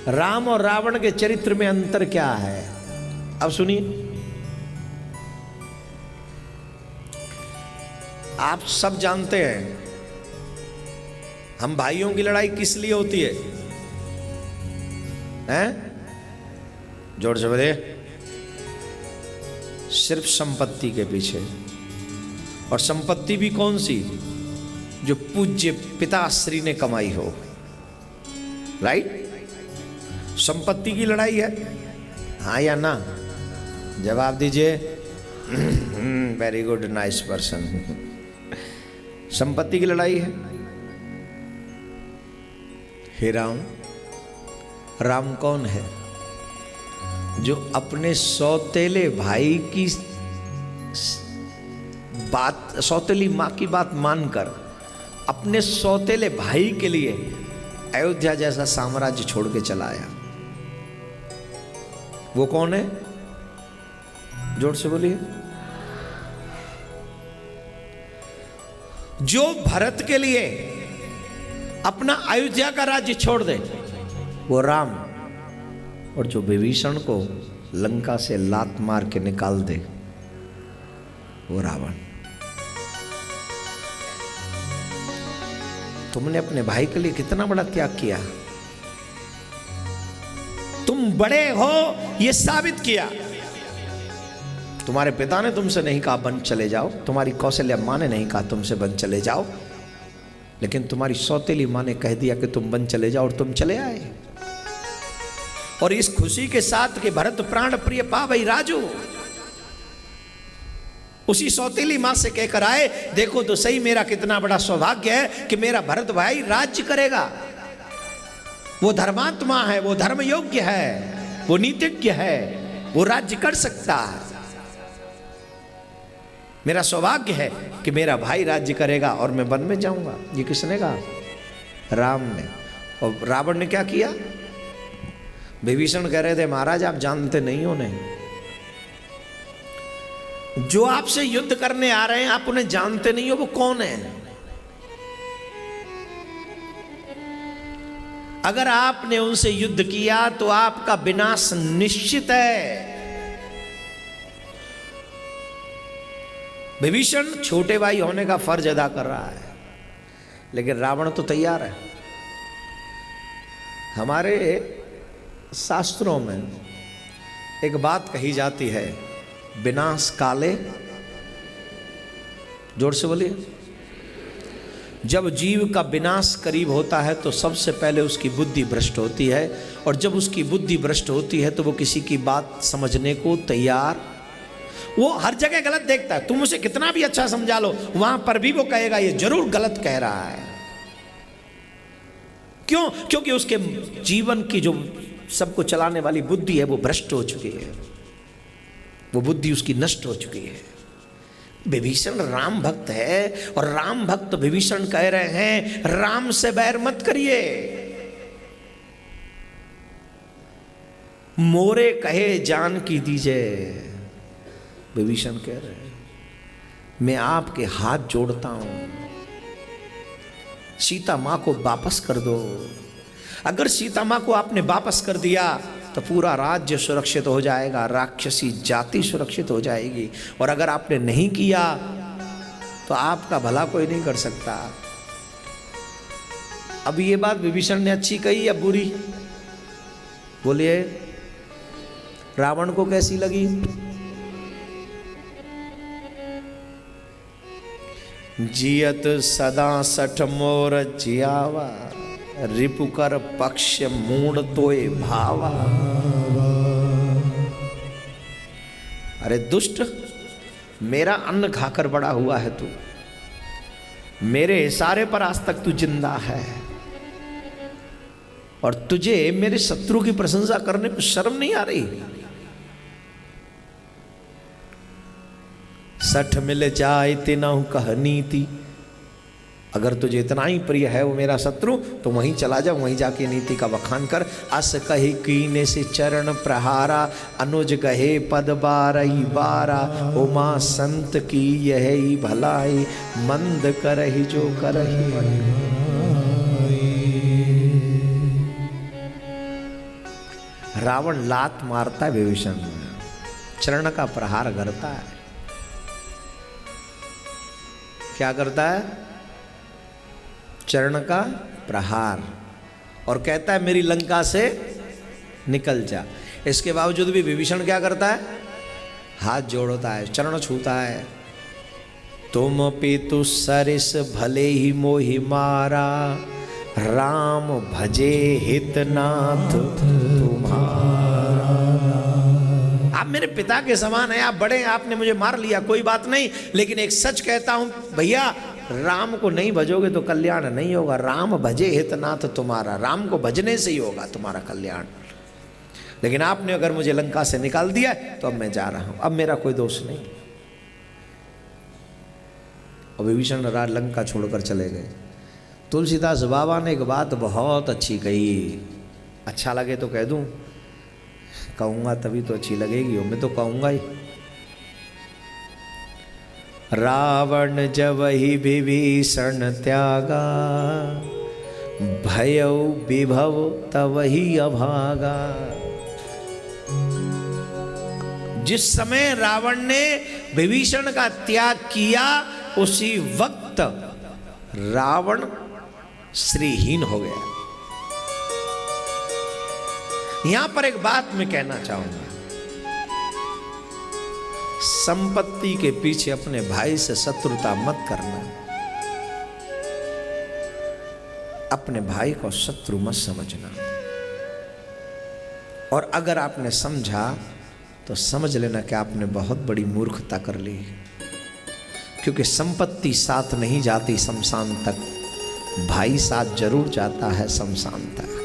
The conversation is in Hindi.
राम और रावण के चरित्र में अंतर क्या है? अब सुनिए, आप सब जानते हैं हम भाइयों की लड़ाई किस लिए होती है? हैं? जोर से बोले। सिर्फ संपत्ति के पीछे। और संपत्ति भी कौन सी? जो पूज्य पिताश्री ने कमाई हो। राइट? संपत्ति की लड़ाई है, हाँ या ना? जवाब दीजिए। Very good, nice person. संपत्ति की लड़ाई है। हे राम, राम कौन है? जो अपने सौतेले भाई की बात, सौतेली मां की बात मानकर अपने सौतेले भाई के लिए अयोध्या जैसा साम्राज्य छोड़ के चला आया। वो कौन है? जोर से बोलिए। जो भरत के लिए अपना अयोध्या का राज्य छोड़ दे वो राम, और जो विभीषण को लंका से लात मार के निकाल दे वो रावण। तुमने अपने भाई के लिए कितना बड़ा त्याग किया। तुम बड़े हो ये साबित किया। तुम्हारे पिता ने तुमसे नहीं कहा वन चले जाओ, तुम्हारी कौशल्या मां ने नहीं कहा तुमसे वन चले जाओ, लेकिन तुम्हारी सौतेली मां ने कह दिया कि तुम वन चले जाओ और तुम चले आए। और इस खुशी के साथ कि भरत प्राण प्रिय पावई राजू, उसी सौतेली मां से कहकर आए, देखो तो सही मेरा कितना बड़ा सौभाग्य है कि मेरा भरत भाई राज्य करेगा। वो धर्मात्मा है, वो धर्म योग्य है, वो नीतिज्ञ है, वो राज्य कर सकता है। मेरा सौभाग्य है कि मेरा भाई राज्य करेगा और मैं वन में जाऊंगा। ये किसने कहा? राम ने। और रावण ने क्या किया? विभीषण कह रहे थे महाराज आप जानते नहीं हो, नहीं, जो आपसे युद्ध करने आ रहे हैं आप उन्हें जानते नहीं हो, वो कौन है? अगर आपने उनसे युद्ध किया तो आपका विनाश निश्चित है। विभीषण छोटे भाई होने का फर्ज अदा कर रहा है, लेकिन रावण तो तैयार है। हमारे शास्त्रों में एक बात कही जाती है, विनाश काले, जोर से बोलिए, जब जीव का विनाश करीब होता है तो सबसे पहले उसकी बुद्धि भ्रष्ट होती है, और जब उसकी बुद्धि भ्रष्ट होती है तो वो किसी की बात समझने को तैयार, वो हर जगह गलत देखता है। तुम उसे कितना भी अच्छा समझा लो, वहां पर भी वो कहेगा ये जरूर गलत कह रहा है। क्यों? क्योंकि उसके जीवन की जो सबको चलाने वाली बुद्धि है वो भ्रष्ट हो चुकी है, वो बुद्धि उसकी नष्ट हो चुकी है। विभीषण राम भक्त है और राम भक्त विभीषण कह रहे हैं राम से बैर मत करिए। मोरे कहे जान की दीजिए। विभीषण कह रहे हैं मैं आपके हाथ जोड़ता हूं, सीता मां को वापस कर दो। अगर सीता मां को आपने वापस कर दिया तो पूरा राज्य सुरक्षित हो जाएगा, राक्षसी जाति सुरक्षित हो जाएगी। और अगर आपने नहीं किया तो आपका भला कोई नहीं कर सकता। अब ये बात विभीषण ने अच्छी कही या बुरी? बोलिए, रावण को कैसी लगी? जियत सदा सठ मोर जियावा, रिपुकर पक्ष मूड तोय भावा। अरे दुष्ट, मेरा अन्न खाकर बड़ा हुआ है तू, मेरे इशारे पर आज तक तू जिंदा है, और तुझे मेरे शत्रु की प्रशंसा करने पर शर्म नहीं आ रही? सठ मिल जाए तिनहु कह नीति। अगर तुझे इतना ही प्रिय है वो मेरा शत्रु, तो वहीं चला जा, वहीं जाके नीति का बखान कर। अस कही कीने से चरण प्रहारा, अनुज कहे पद बारही बारा। उमा संत की यही भलाई, मंद करही जो करही। रावण लात मारता है विभीषण, चरण का प्रहार करता है। क्या करता है? चरण का प्रहार, और कहता है मेरी लंका से निकल जा। इसके बावजूद भी विभीषण क्या करता है? हाथ जोड़ता है, चरण छूता है। तुम पितु सरिस भले ही मोहि मारा, राम भजे हितनाथ तुम्हारा। आप मेरे पिता के समान हैं, आप बड़े हैं, आपने मुझे मार लिया, कोई बात नहीं, लेकिन एक सच कहता हूं भैया, राम को नहीं भजोगे तो कल्याण नहीं होगा। राम भजे हितनाथ तुम्हारा, राम को भजने से ही होगा तुम्हारा कल्याण। लेकिन आपने अगर मुझे लंका से निकाल दिया तो अब मैं जा रहा हूं, अब मेरा कोई दोष नहीं। और विभीषण राज लंका छोड़कर चले गए। तुलसीदास बाबा ने एक बात बहुत अच्छी कही, अच्छा लगे तो कह दूं, कहूंगा तभी तो अच्छी लगेगी, मैं तो कहूंगा ही। रावण जब ही विभीषण त्यागा, भयउ विभव तब ही अभागा। जिस समय रावण ने विभीषण का त्याग किया, उसी वक्त रावण श्रीहीन हो गया। यहां पर एक बात मैं कहना चाहूंगा, संपत्ति के पीछे अपने भाई से शत्रुता मत करना, अपने भाई को शत्रु मत समझना। और अगर आपने समझा तो समझ लेना कि आपने बहुत बड़ी मूर्खता कर ली, क्योंकि संपत्ति साथ नहीं जाती शमशान तक, भाई साथ जरूर जाता है शमशान तक।